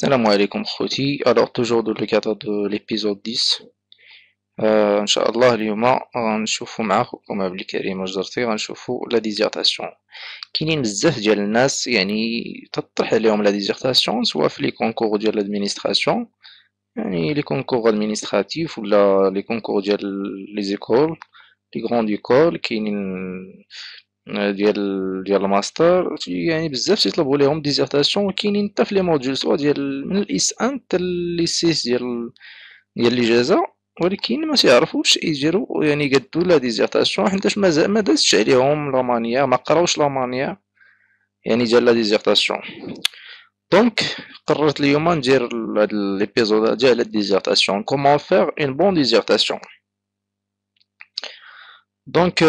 Salam alaikum خوتي. Alors toujours dans le cadre de l'épisode 10 ان شاء الله اليوم غنشوفوا مع خوكم عبد الكريم الجرتي غنشوفوا لا ديزيرتاسيون. كاينين بزاف ديال الناس يعني تطرح عليهم لا ديزيرتاسيون سواء في لي كونكور ديال الادمينستراسيون، يعني لي كونكور ادمينستراتيف ولا لي كونكور ديال لي زيكول لي غروند ايكول. كاينين ديال الماستر، يعني بزاف تيطلبوا ليهم ديزيرتاسيون، وكاينين حتى في لي موديول سوا ديال من الاس ان حتى لي سيس ديال الاجازه، ولكن ما تيعرفوش يديروا يعني يقدوا لا ديزيرتاسيون حيتاش مازال ما دازتش عليهم لا مانيير، ما قراوش لا مانيير يعني ديال لا ديزيرتاسيون. دونك قررت اليوم ندير هاد ليبيزود ديال الديزيرتاسيون، كومون فير اون بون ديزيرتاسيون. دونك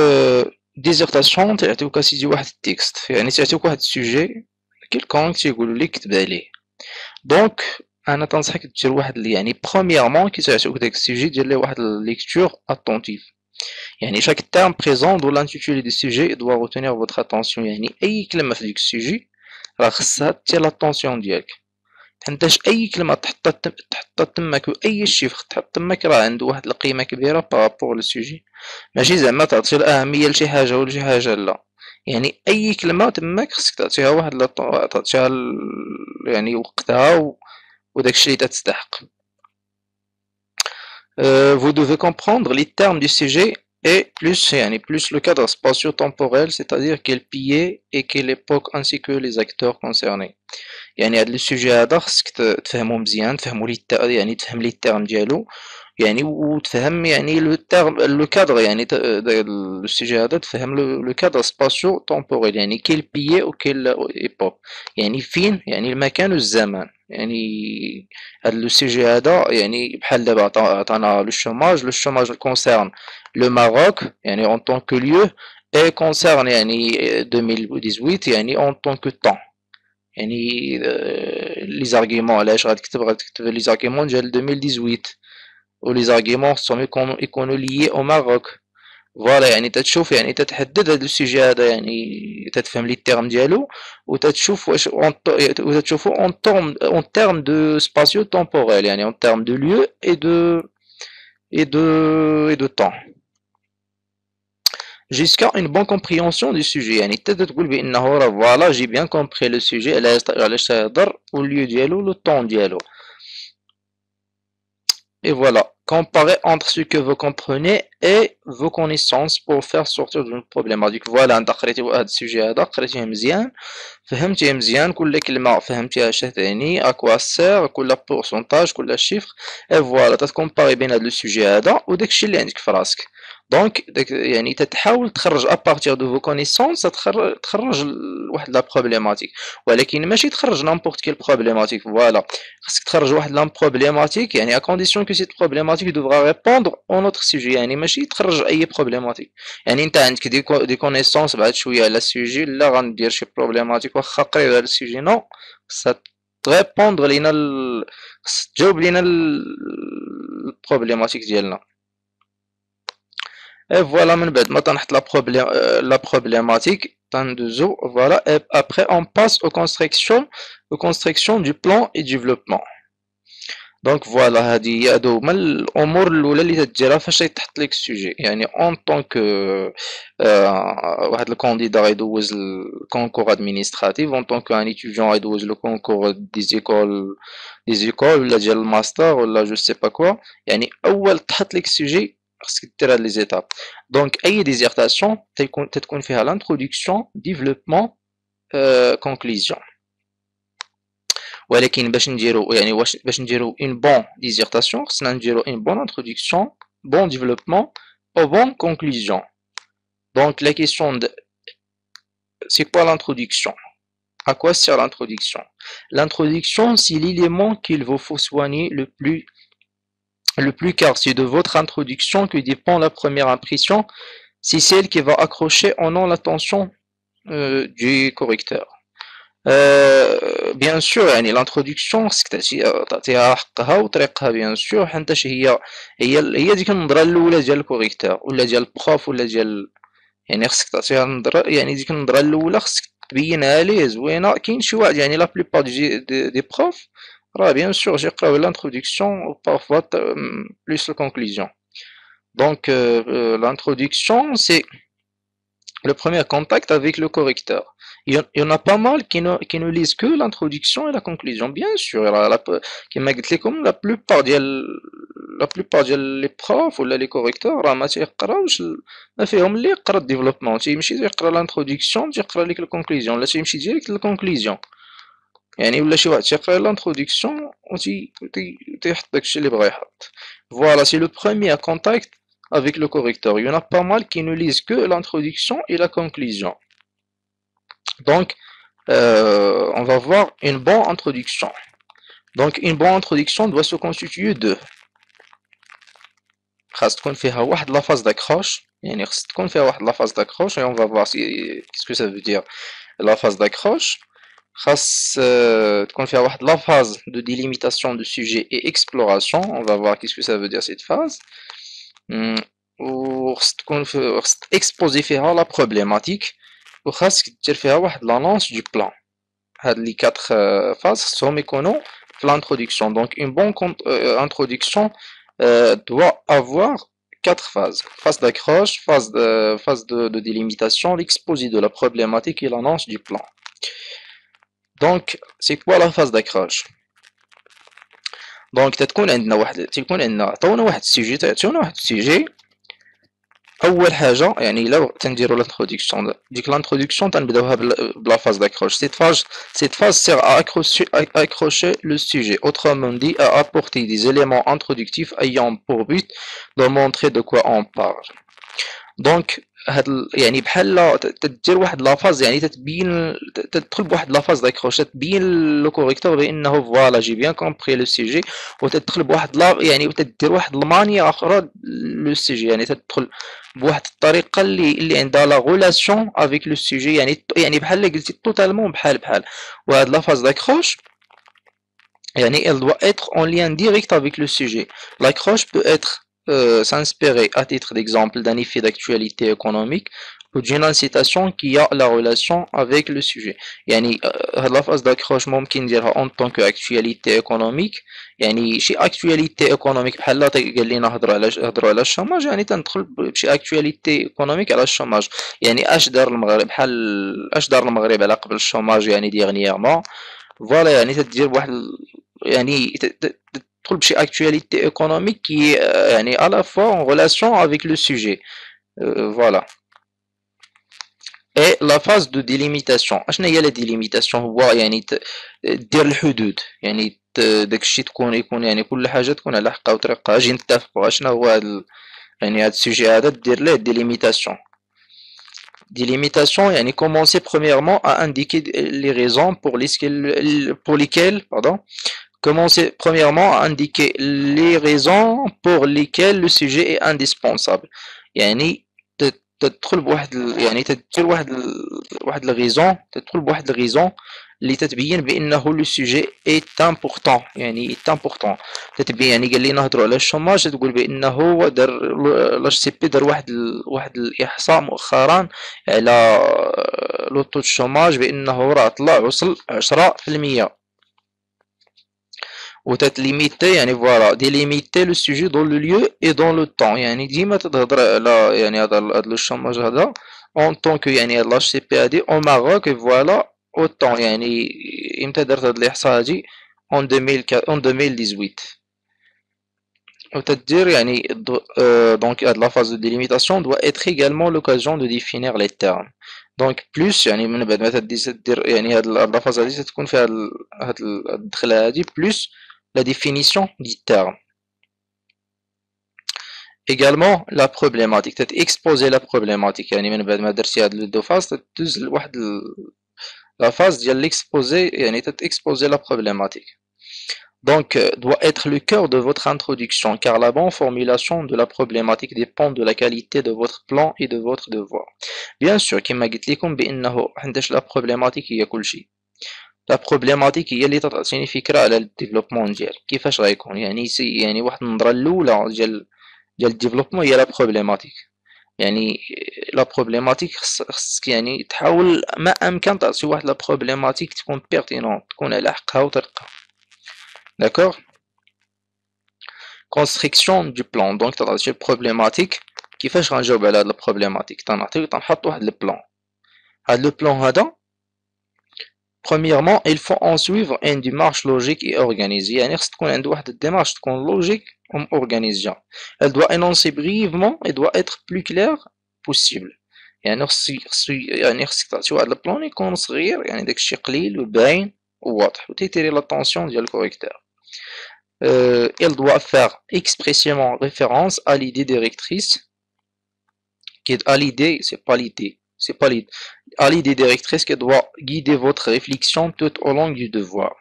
ديزيرتاسيون تعطيوك اسيدي واحد التكست، يعني تعطيوك واحد السوجي كيلكونك تيقولوا لك كتب عليه. دونك انا تنصحك دير واحد يعني برومييرمون كي تعطيوك داك السوجي دير ليه واحد ليكتور اتونتيف، يعني chaque terme présent dans l'intitulé du sujet doit retenir votre attention. يعني اي كلمه في ديك السوجي راه خصها تثير لاتونسيون ديالك، حيتاش اي كلمه تحطها تماك واي شيفر تحط تماك راه عنده واحد القيمه كبيره بارابور للسوجي. ماشي زعما تعطي الاهميه لشي حاجه ولا شي حاجه، لا، يعني اي كلمه تماك خصك تعطيها واحد تعطيها يعني وقتها وداكشي اللي تستحق. Vous devez comprendre les termes du sujet et plus le cadre spatio-temporel, c'est-à-dire quel pays et quelle époque ainsi que les acteurs concernés. يعني هاد السوجي هذا خصك تفهمو مزيان، تفهمو لي يعني تفهم لي التيرم ديالو، يعني وتفهم يعني لو تيرم لو كادر، يعني السوجي هذا تفهم لو كادر سباسيو تومبوريل، يعني كيل بيي او كيل ايبوك، يعني فين يعني المكان والزمان. يعني هاد لو سوجي هذا يعني بحال دابا عطانا لو شوماج كونسيرن لو ماروك يعني اون طون كو ليو، اي كونسيرن يعني 2018 يعني اون طون كو طون. يعني لي زارغيمون علاش غتكتب لي زارغيمون ديال 2018 و لي زارغيمون خصهم يكونوا ليي او ماروك. فوالا يعني تتشوف يعني تتحدد هاد السوجي هذا، يعني تتفهم لي التيرم ديالو وتتشوف واش وتتشوفو اون تيرم دو سباسيو تومبوريل، يعني اون تيرم دو ليو et de temps jusqu'à une bonne compréhension du sujet. يعني تقدر تقول بانه راه فوالا جي بيان كومبري لو سوجي علاش تهضر والليو ديالو لو طون ديالو. Et voilà, comparer entre ce que vous comprenez et vos connaissances pour faire sortir d'une problématique. Voilà, انت قريتي هذا السوجي هذا قريتيه مزيان، فهمتيه مزيان، كل كلمة فهمتيها اش تعني، اكوا سير، كل بورسونتاج، كل شيفر، اي فوالا تتكومباري بين هذا السوجي هذا وداكشي اللي عندك في راسك. دونك يعني تتحاول تخرج ابارتيغ دو فو كونيسونس تخرج واحد لا بروبليماتيك، ولكن ماشي تخرج نامبورت كيل بروبليماتيك. فوالا خصك تخرج واحد لا بروبليماتيك، يعني ا كونديسيون كو سيت بروبليماتيك دوفرا ريبوندر او نوتر سوجي، يعني ماشي تخرج اي بروبليماتيك. يعني انت عندك دي كونيسونس بعد شويه على السوجي، لا غندير شي بروبليماتيك واخا قريب على السوجي، نو خصها تريبوندر لينا خص تجاوب لينا البروبليماتيك ديالنا. Et voilà, من بعد ما تنحط la problématique تندوزو voilà, et après on passe aux constructions du plan et développement. دونك فوالا هادو هما الامور الاولى اللي تديرها فاش يتحط لك السوجي، يعني اون طونك واحد الكونديدا غيدوز الكونكور ادمينستراتيف، اون طونك ان ايتيديون غيدوز لو كونكور دي زيكول ولا ديال الماستر ولا جو سي با كوا. يعني اول تحط لك السوجي خصك دير هاد لي زيتاب. دونك اي ديزيرتاسيون تتكون فيها لانتروداكسيون، ديفلوبمون، كونكلوزيون. ولكن باش نديرو اون بون ديزيرتاسيون خصنا نديرو اون بون انتروداكسيون، بون ديفلوبمون او بون كونكلوزيون. دونك لا كيسيون سي كوا l'introduction. À quoi sert l'introduction? L'introduction, c'est l'élément qu'il vous faut soigner le plus car c'est de votre introduction que dépend la première impression, c'est celle qui va accrocher en non l'attention du correcteur. بيان سور يعني لانتروداكسيون خصك تعطيها حقها وطريقها بيان سور، حيتاش هي ديك النظره الاولى ديال الكوريكتور ولا ديال البروف ولا ديال، يعني خصك تعطيها النظره، يعني ديك النظره الاولى خصك تبينها ليه زوينه. كاين شي واحد يعني لا بليبار دي بروف bien sûr j'écris l'introduction ou parfois plus la conclusion. Donc l'introduction c'est le premier contact avec le correcteur. Il y en a pas mal qui ne lisent que l'introduction et la conclusion. Bien sûr, كما قلت لكم la plupart ديال les profs ولا les correcteurs راه ما تيقراوش ما فيهم اللي يقرا الديفلوبمون، تيمشي يقرا l'introduction تيقرا لك الكونكلوزيون ولا تيمشي ديريكت للكونكلوزيون. يعني ولا شي واحد تيقرا l'introduction و تيحط داكشي اللي بغا يحط. Voilà, c'est le premier contact avec le correcteur. Il y en a pas mal qui ne lisent que l'introduction et la conclusion. Donc, on va voir une bonne introduction. Donc, une bonne introduction doit se constituer de خاص تكون فيها واحد la phase d'accroche. يعني خاص تكون فيها واحد la phase d'accroche et on va voir qu'est-ce que ça veut dire la phase d'accroche. خاص تكون فيها واحد la phase de délimitation de sujet et exploration. On va voir qu'est-ce que ça veut dire cette phase. وخاص تكون خاص exposer فيها la problématique وخاصك دير فيها واحد l'annonce du plan. هاد لي 4 phases خاصهم يكونوا في l'introduction. Donc une bonne introduction doit avoir 4 phases. Phase d'accroche, phase de délimitation, l'exposé de la problématique et l'annonce du plan. Donc c'est quoi la phase d'accroche? Donc تكون عندنا عطاونا واحد السوجي، تعطيونا واحد السوجي. اول حاجه يعني لو تنديروا l'introduction ديك l'introduction تنبداوها بلا phase d'accroche. Cette phase sert à accrocher le sujet, autrement dit à apporter des éléments introductifs ayant pour but de montrer de quoi on parle. Donc هاد يعني بحال تدير واحد لافاز، يعني تتبين تدخل بواحد لافاز داكروش، تبين لو كوريكتور بانه فوالا جي بيان كومبري لو سيجي، وتدخل بواحد يعني وتدير واحد المانيا اخرى لو سيجي، يعني تدخل بواحد الطريقه اللي عندها لا غولاسيون افيك لو سيجي، يعني بحال قلتي توتالمون بحال. وهاد لافاز داكروش يعني elle doit être en lien direct avec le sujet. L'accroche peut être s'inspirer à titre d'exemple d'un effet d'actualité économique ou d'une incitation qui a la relation avec le sujet. يعني هاد la phase d'accroche ممكن نديرها en tant que actualité économique، يعني شي actualité économique بحال قال لنا هضروا على الشوماج، يعني تندخل بشي actualité économique على الشوماج، يعني اش دار المغرب، بحال اش دار المغرب على قبل الشوماج يعني ديغنييرمون. فوالا يعني تدير بواحد يعني تدخل بشي actualité économique qui يعني à la fois en relation avec le sujet. Voilà. Et la phase de délimitation. اشنا هي la délimitation؟ هو يعني دير الحدود، يعني داكشي يكون يعني كل حاجه تكون على حقها وطريقها. اجي نتفقوا اشنا هو يعني هاد السوجي هذا دير ليه délimitation. Délimitation, يعني commencer premièrement à indiquer les raisons pour lesquelles, commencer premièrement à indiquer les raisons pour lesquelles le sujet est indispensable. يعني تدخل بواحد يعني تدير واحد الغيزون، تدخل بواحد الغيزون اللي تتبين بانه لو سوجي est important، يعني est important. تتبين يعني قال لي نهضروا على الشوماج، تقول بانه دار لاش سي بي دار واحد الاحصاء مؤخرا على لو طو الشوماج بانه راه طلع وصل 10%. وتتليميتي يعني فوالا ديليميتي لو سوجي دون لو ليو اي دون لو طون، يعني ديما تهضر على يعني هذا لو شوماج هذا اون طون كو يعني هاد لاش سي بي هادي او ماروك فوالا او طون، يعني امتى درت هاد الاحصاء هادي اون 2018. وتدير يعني donc la phase de délimitation doit être également l'occasion de définir les termes. Donc plus يعني من بعد ما تدير يعني هاد la phase هادي تكون فيها هاد الدخله هادي plus la définition du terme. Également la problématique، تexposer la problématique، يعني من بعد ما درتي هاد لو دو فاز تدوز لواحد la phase ديال l'exposer، يعني تexposer la problématique. Donc doit être le cœur de votre introduction, car la bonne formulation de la problématique dépend de la qualité de votre plan et de votre devoir. Bien sûr كما قلت لكم بانه عنداش la problématique هي كلشي. لا بروبليماتيك هي اللي تعطيني فكره على الديفلوبمون ديالك كيفاش غيكون، يعني واحد النظره الاولى ديال الديفلوبمون هي لا بروبليماتيك. يعني لا بروبليماتيك خصك يعني تحاول ما امكن تعطي واحد لا بروبليماتيك تكون بيرتينون، تكون على حقها وطريقها. d'accord. Construction du plan. Donc تعطي problématique كيفاش غنجاوب على هاد البروبليماتيك. تنحط واحد البلان. هاد le plan هذا premièrement il faut en suivre une démarche logique et organisée. يعني خص تكون عنده واحد الديمارش تكون logique ou organisée. Elle doit énoncer brièvement et doit être plus claire possible. يعني خصك تعطي واحد البلان يكون صغير، يعني داكشي قليل وباين وواضح وتيتيري لاتونسيون ديال الكوريكتور. Elle doit faire expressément référence à l'idée directrice, qui est à l'idée, c'est pas l'idée, à l'idée directrice qui doit guider votre réflexion tout au long du devoir.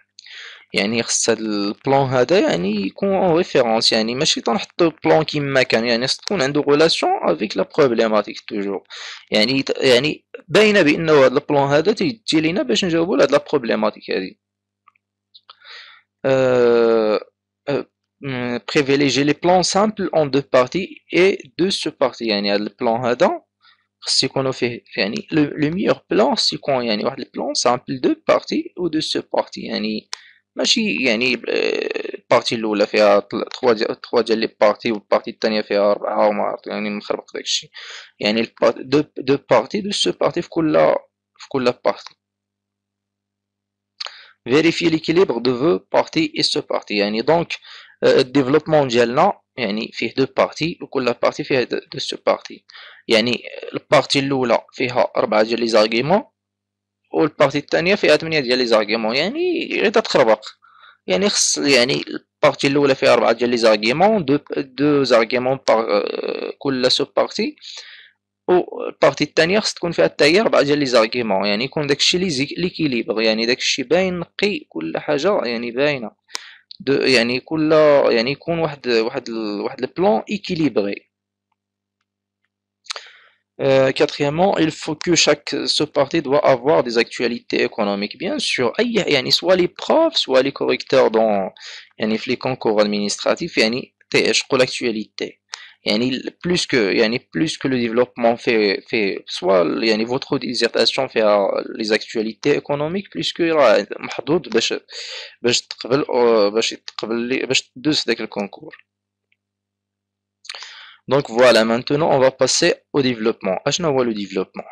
يعني خص هاد البلان هذا يعني يكون en référence، يعني ماشي تنحطو بلان كيما كان، يعني خص تكون عنده relation avec la problématique toujours. يعني باينه بانه هاد البلان هذا تيجي لينا باش نجاوبو لهاد لا بروبليماتيك هادي. privilégier les plans simples en deux parties et deux sous-parties. يعني هاد البلان هذا خص يكونوا فيه يعني لو ميور بلان خص يكون يعني واحد البلان سامبل دو بارتي و دو سو-بارتي، يعني ماشي يعني البارتي الاولى فيها 3 ديال لي بارتي والبارتي الثانيه فيها 4 وما يعني مخربق داكشي، يعني دو بارتي دو سو-بارتي في كل بارتي. vérifier l'équilibre de vos parties et sous-parties. يعني دونك الديفلوبمون ديالنا يعني فيه دو بارتي وكل بارتي فيها دو سو-بارتي. يعني البارتي الاولى فيها 4 ديال لي زارغيمون والبارتي الثانيه فيها 8 ديال لي زارغيمون، يعني غير تتخربق. يعني خص يعني البارتي الاولى فيها 4 ديال لي زارغيمون، دو زارغيمون باغ كل سو-بارتي، والبارتي الثانيه خص تكون فيها حتى هي 4 ديال لي زارغيمون، يعني يكون داكشي ليكيليبر، يعني داكشي باين نقي كل حاجه يعني باينه يعني يعني يكون واحد البلان équilibré. Quatrièmement, il faut que chaque sous-partie doit avoir des actualités économiques. Bien sûr, يعني soit les profs, soit les correcteurs dans يعني في les concours administratifs يعني تيعشقوا l'actualité. يعني plus que le développement fait soit يعني votre dissertation فيها les actualités économiques plus que راه محظوظ باش تدوز داك الكونكور. Donc voilà, maintenant on va passer au développement. أشنو هو le développement?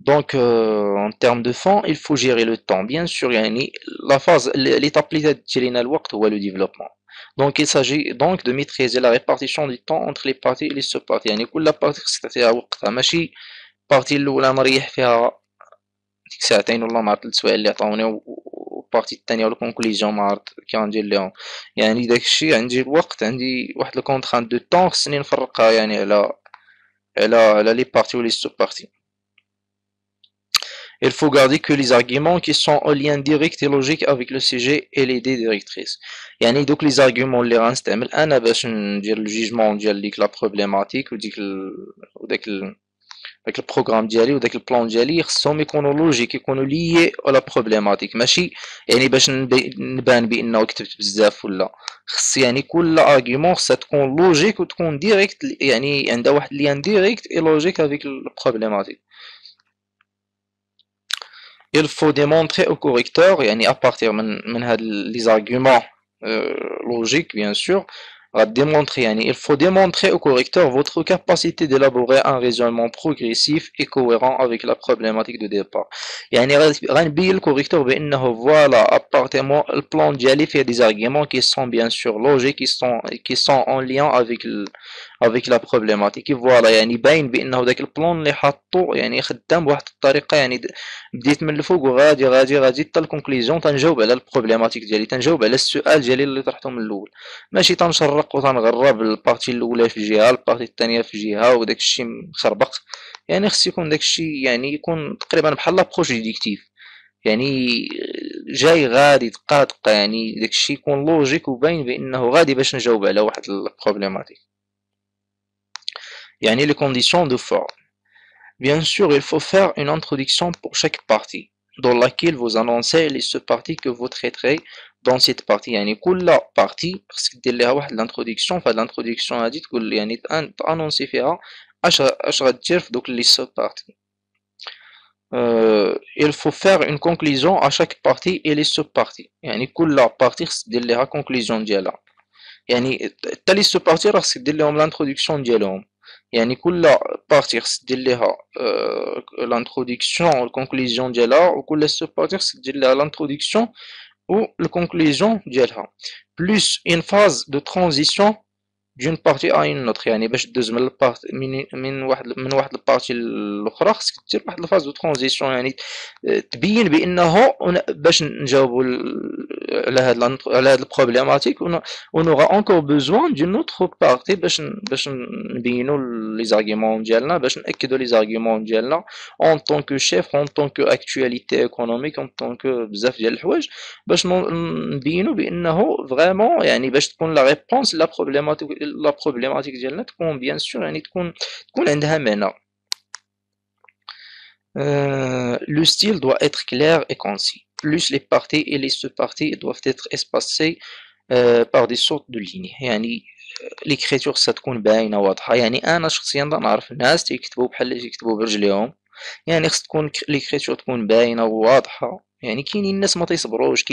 Donc en termes de fond, il faut gérer le temps. Bien sûr, يعني la phase l'étape اللي تجري لنا الوقت هو le développement. Donc il s'agit donc de maîtriser la répartition du temps entre les parties et les sous-parties. يعني كل بارتي خصك تعطيها وقتها، ماشي البارتي الاولى نريح فيها ديك ساعتين ولا مع 3 سوايع اللي عطاوني والبارتي الثانيه والكونكليزيون ما عرفت كي غندير ليهم. يعني داكشي عندي الوقت، عندي واحد الكونترانت دو طون خصني نفرقها يعني على لي بارتي ولي سو-بارتي. Il faut garder que les arguments qui sont en lien direct et logique avec le sujet et l'idée directrice. يعني دوك les arguments اللي غنستعمل انا باش ندير الجيجمون ديال ديك لا بروبليماتيك وداك البروغرام ديالي وداك البلان ديالي خصهم يكونوا لوجيك، يكونوا ليي ولا بروبليماتيك، ماشي يعني باش نبان بانه كتبت بزاف ولا. خص يعني كل ارغيومون خصها تكون لوجيك وتكون ديريكت، يعني عندها واحد ليان ديريكت اي لوجيك افيك البروبليماتيك. il faut démontrer au correcteur يعني à partir من هاد les arguments logiques bien sûr démontrer يعني il faut démontrer au correcteur votre capacité d'élaborer un raisonnement progressif et cohérent avec la problématique de départ. يعني غنبين الكوريكتور بانه voilà apparemment le plan ديالي فيه des arguments qui sont bien sûr logiques qui sont en lien avec la problématique. voilà يعني باين بانه داك البلان اللي حاطو يعني خدام بواحد الطريقه، يعني بديت من الفوق وغادي حتى الكونكليزيون تنجاوب على البروبليماتيك ديالي، تنجاوب على السؤال ديالي اللي طرحته من الاول، ماشي تنشرق وتنغرب البارتي الاولى في جهه البارتي الثانيه في جهه وداك الشيء مخربق. يعني خص يكون داك الشيء يعني يكون تقريبا بحال لابروش ديديكتيف، يعني جاي غادي دقه يعني داك الشيء يكون لوجيك وباين بانه غادي باش نجاوب على واحد البروبليماتيك. يعني les conditions de forme. Bien sûr, il faut faire une introduction pour chaque partie dans laquelle vous annoncez les sous-parties que vous traiterez dans cette partie. يعني كل partie خصك دير ليها واحد الانتروداكسيون، فهاد الانتروداكسيون هادي تقول يعني تانونسي فيها اش غدير في دوك لي سو بارتي. il faut faire une conclusion à chaque partie et les sous-parties. يعني كل partie خص دير ليها conclusion ديالها. يعني حتى لي sous-parties راه خصك دير لهم l'introduction ديالهم. يعني كل partie خص دير ليها l'introduction والconclusion ديالها وكل sous-partie خصك دير ليها l'introduction والconclusion ديالها. Plus une phase de transition d'une partie à une autre. يعني باش دوز من البارتي من واحد البارتي الاخرى خصك دير واحد الفاز دو ترانزيسيون، يعني تبين بانه باش نجاوبوا على هاد البروبليماتيك اونورا انكور بوزوان دون اوتر بارتي باش نبينوا لي زارغيومون ديالنا، باش ناكدوا لي زارغيومون ديالنا اون طونك شيف، اون طونك اكtualité ايكونوميك، اون طونك بزاف ديال الحوايج باش نبينوا بانه فريمون يعني باش تكون لا ريبونس لا بروبليماتيك ديالنا تكون بيان سور يعني تكون عندها معنى. Le style doit être clair et concis. Plus les parties et les sous-parties doivent être espacées par des sortes de lignes. يعني l'écriture ستكون باينة واضحة. يعني أنا شخصيا نعرف ناس تيكتبوا بحال اللي تيكتبوا برجليهم، يعني خص تكون l'écriture تكون باينة وواضحة. يعني كاينين الناس ما تيصبروش،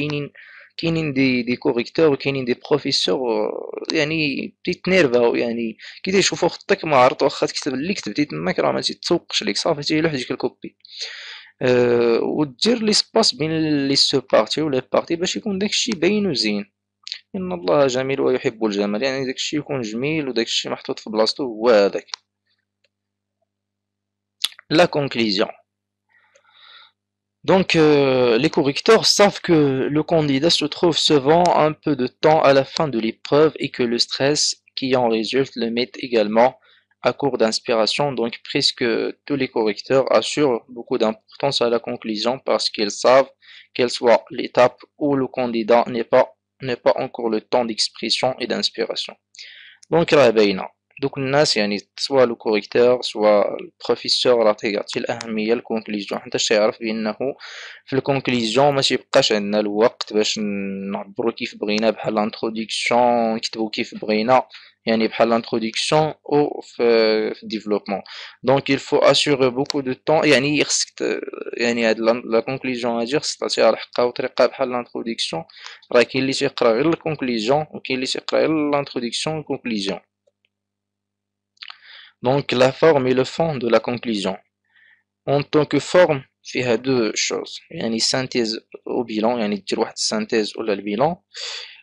كاينين دي كوريكتور وكاينين دي بروفيسور يعني تيتنيرفاو، يعني كي تيشوفوا خطك ما عرفت واخا تكتب اللي كتبتي تماك راه ما تيتسوقش ليك، صافي تيلوح ديك الكوبي. ودير لي سباس بين لي سو بارتي و لي بارتي باش يكون داكشي باين وزين. ان الله جميل ويحب الجمال، يعني داكشي يكون جميل وداكشي محطوط في بلاصتو هو هذاك. لا conclusion. Donc, les correcteurs savent que le candidat se trouve souvent un peu de temps à la fin de l'épreuve et que le stress qui en résulte le met également à court d'inspiration. Donc, presque tous les correcteurs assurent beaucoup d'importance à la conclusion parce qu'ils savent quelle soit l'étape où le candidat n'est pas encore le temps d'expression et d'inspiration. Donc, راه باينة. دوك الناس يعني سواء لو كوريكتور سواء البروفيسور راه تيعطي الاهميه للكونكليزيون، حتى تيعرف بانه في الكونكليزيون ماشي بقاش عندنا الوقت باش نعبروا كيف بغينا بحال لانتروداكسيون نكتبوا كيف بغينا، يعني بحال لانتروداكسيون او في ديفلوبمون. دونك il faut assurer beaucoup de temps، يعني خصك يعني هاد لا كونكليزيون هادي خصك تعطيها الحقها وطريقه بحال لانتروداكسيون. راه كاين اللي تيقرا غير الكونكليزيون وكاين اللي تيقرا غير لانتروداكسيون والكونكليزيون. Donc la forme et le fond de la conclusion. En tant que forme فيها deux choses، يعني synthèse au bilan، يعني دير واحد السانتيز ولا البيلان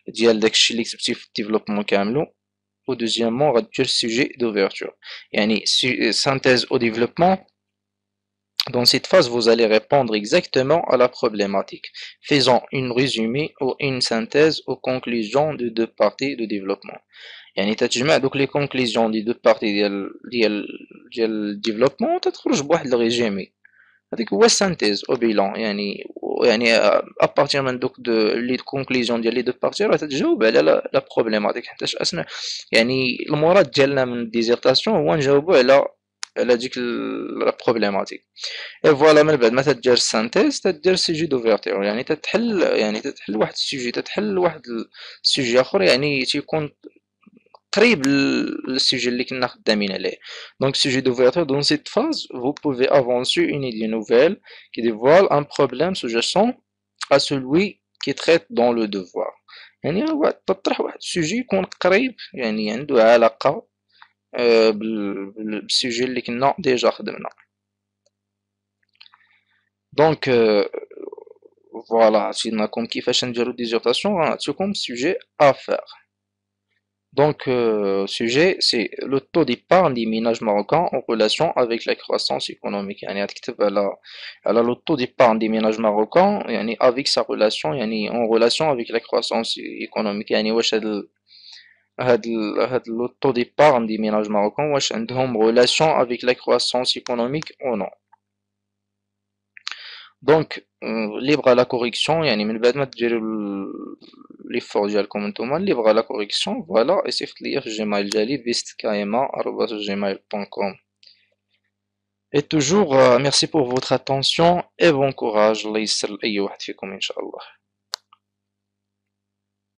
ديال داكشي اللي كتبتي في الديفلوبمون كاملو. و دوزيامون غدير sujet d'ouverture، يعني synthèse au développement. Dans cette phase, vous allez répondre exactement à la problématique, faisant une résumé ou une synthèse aux conclusions de deux parties de développement. يعني تتجمع دوك لي كونكليزيون دي دو بارتي ديال الديفلوبمون تتخرج بواحد الريزومي، هذيك هو السانتيز او بيلون. يعني ابارتير من دوك لي كونكليزيون ديال لي دو بارتي راه تتجاوب على لا بروبليماتيك، حيتاش اصلا يعني المراد ديالنا من الديزيرتاسيون هو نجاوبو على ديك لا بروبليماتيك. اي فوالا من بعد ما تدير السانتيز تدير سيجي دوفيرتير، يعني تتحل واحد السيجي، تتحل واحد السيجي اخر يعني تيكون قريب للسوجي اللي كنا خدامين عليه. Donc sujet d'ouverture, dans cette phase, vous pouvez avancer une idée nouvelle qui dévoile un problème sous-jacent à celui qui traite dans le devoir. يعني تطرح واحد السوجي يكون قريب، يعني عنده علاقة بالسوجي اللي كنا ديجا خدمنا. دونك فوالا عطيناكم كيفاش نديرو ديزيرتاسيون، غنعطيكم سوجي افير. Donc, sujet, c'est le taux d'épargne des ménages marocains en relation avec la croissance économique. يعني تكتب على le taux d'épargne des ménages marocains يعني avec sa relation، يعني en relation avec la croissance économique. يعني واش هاد le taux d'épargne des ménages marocains واش عندهم relation avec la croissance économique ou non. دونك اللي بغى لا كوريكسيون، يعني من بعد ما ديروا لي فور ديالكم نتوما اللي بغى لا كوريكسيون فوالا يصيفط ليا في الجيميل ديالي bistkaima@gmail.com. Et toujours merci pour votre attention et bon courage. الله يسر لأي واحد فيكم إن شاء الله.